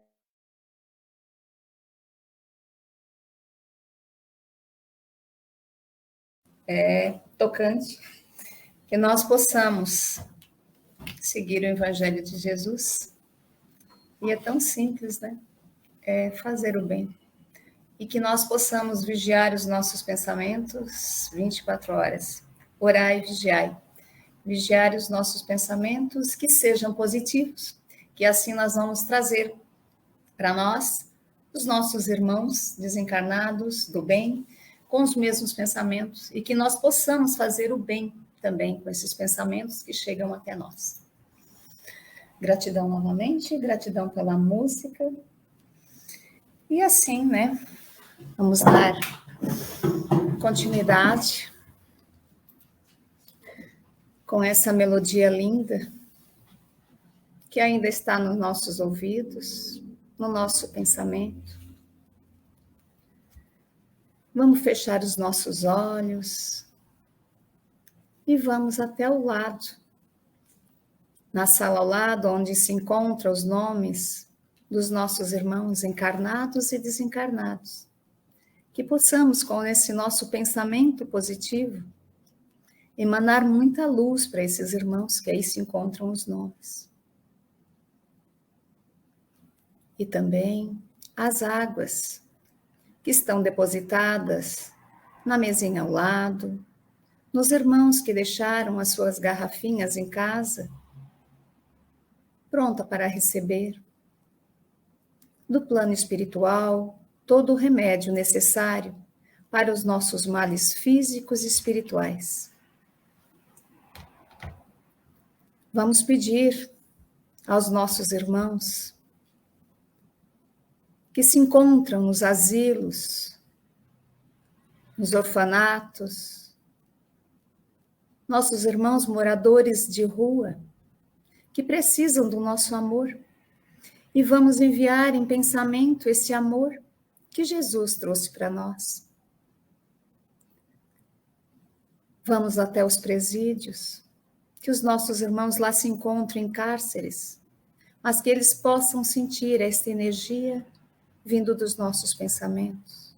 É tocante que nós possamos seguir o Evangelho de Jesus. E é tão simples, né? É fazer o bem. E que nós possamos vigiar os nossos pensamentos 24 horas. Orai e vigiai. Vigiar os nossos pensamentos que sejam positivos, que assim nós vamos trazer para nós os nossos irmãos desencarnados do bem, com os mesmos pensamentos, e que nós possamos fazer o bem também com esses pensamentos que chegam até nós. Gratidão novamente, gratidão pela música. E assim, né, vamos dar continuidade com essa melodia linda que ainda está nos nossos ouvidos, no nosso pensamento. Vamos fechar os nossos olhos e vamos até o lado, na sala ao lado, onde se encontram os nomes dos nossos irmãos encarnados e desencarnados. Que possamos, com esse nosso pensamento positivo, emanar muita luz para esses irmãos, que aí se encontram os nomes. E também as águas que estão depositadas na mesinha ao lado, nos irmãos que deixaram as suas garrafinhas em casa, pronta para receber. Do plano espiritual, todo o remédio necessário para os nossos males físicos e espirituais. Vamos pedir aos nossos irmãos que se encontram nos asilos, nos orfanatos, nossos irmãos moradores de rua, que precisam do nosso amor, e vamos enviar em pensamento esse amor que Jesus trouxe para nós. Vamos até os presídios, que os nossos irmãos lá se encontrem em cárceres, mas que eles possam sentir esta energia vindo dos nossos pensamentos.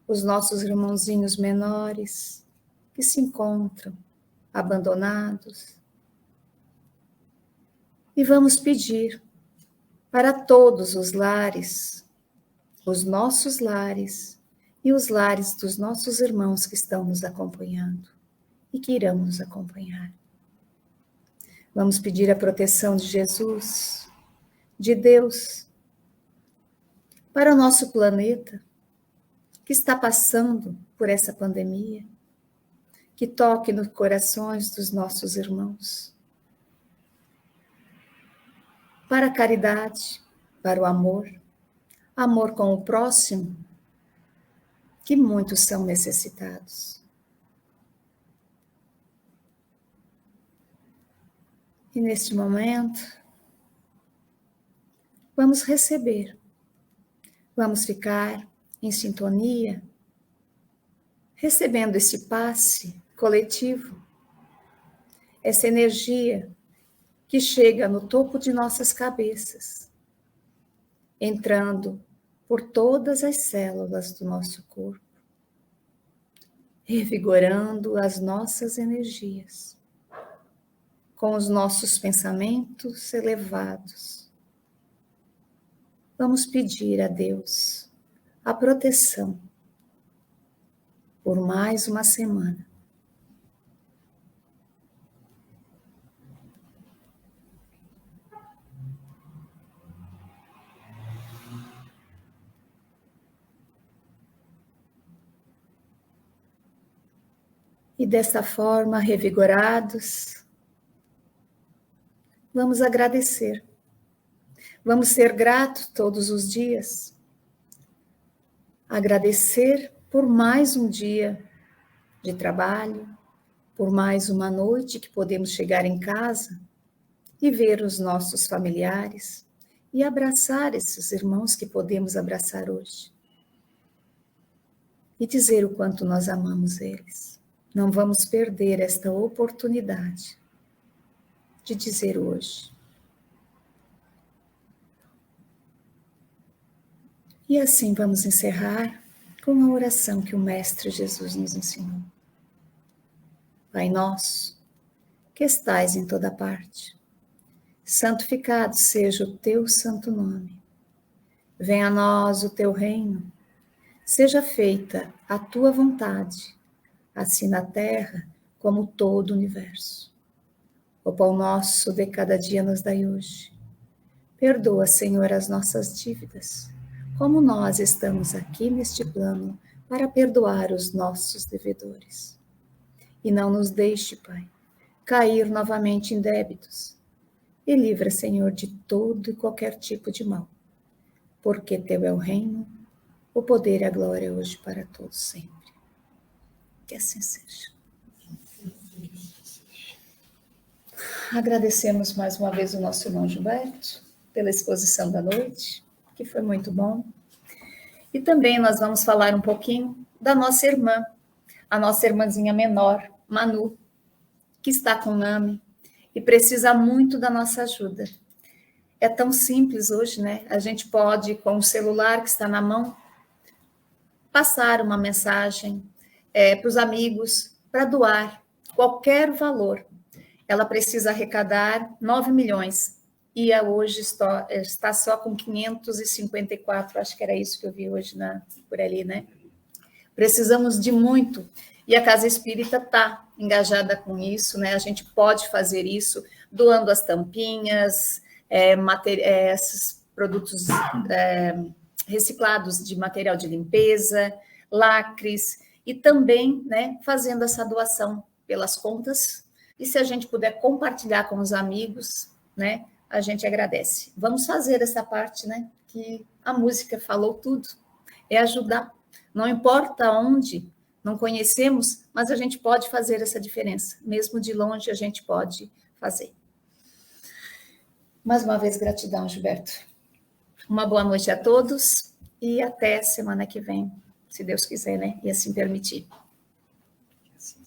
Os nossos irmãozinhos menores que se encontram abandonados. E vamos pedir para todos os lares, os nossos lares e os lares dos nossos irmãos que estão nos acompanhando e que irão nos acompanhar. Vamos pedir a proteção de Jesus, de Deus, para o nosso planeta, que está passando por essa pandemia, que toque nos corações dos nossos irmãos, para a caridade, para o amor, amor com o próximo, que muitos são necessitados. E neste momento, vamos receber, vamos ficar em sintonia, recebendo esse passe coletivo, essa energia que chega no topo de nossas cabeças, entrando por todas as células do nosso corpo, revigorando as nossas energias, com os nossos pensamentos elevados. Vamos pedir a Deus a proteção por mais uma semana. E desta forma, revigorados, vamos agradecer. Vamos ser gratos todos os dias. Agradecer por mais um dia de trabalho, por mais uma noite que podemos chegar em casa e ver os nossos familiares e abraçar esses irmãos que podemos abraçar hoje. E dizer o quanto nós amamos eles. Não vamos perder esta oportunidade. de dizer hoje. E assim vamos encerrar com a oração que o Mestre Jesus nos ensinou. Pai nosso, que estais em toda parte, santificado seja o teu santo nome. Venha a nós o teu reino, seja feita a tua vontade, assim na terra como todo o universo. O pão nosso de cada dia nos dai hoje. Perdoa, Senhor, as nossas dívidas, como nós estamos aqui neste plano para perdoar os nossos devedores. E não nos deixe, Pai, cair novamente em débitos. E livra, Senhor, de todo e qualquer tipo de mal, porque teu é o reino, o poder e a glória hoje para todos sempre. Que assim seja. Agradecemos mais uma vez o nosso irmão Gilberto pela exposição da noite, que foi muito bom. E também nós vamos falar um pouquinho da nossa irmã, a nossa irmãzinha menor, Manu, que está com NAMI e precisa muito da nossa ajuda. É tão simples hoje, né? A gente pode, com o celular que está na mão, passar uma mensagem para os amigos, para doar qualquer valor. Ela precisa arrecadar 9 milhões e hoje está só com 554, acho que era isso que eu vi hoje por ali, né? Precisamos de muito, e a Casa Espírita está engajada com isso, né? A gente pode fazer isso doando as tampinhas, esses produtos reciclados de material de limpeza, lacres, e também, né, fazendo essa doação pelas contas. E se a gente puder compartilhar com os amigos, né, a gente agradece. Vamos fazer essa parte, né, que a música falou tudo, é ajudar. Não importa onde, não conhecemos, mas a gente pode fazer essa diferença. Mesmo de longe, a gente pode fazer. Mais uma vez, gratidão, Gilberto. Uma boa noite a todos e até semana que vem, se Deus quiser, né, e assim permitir.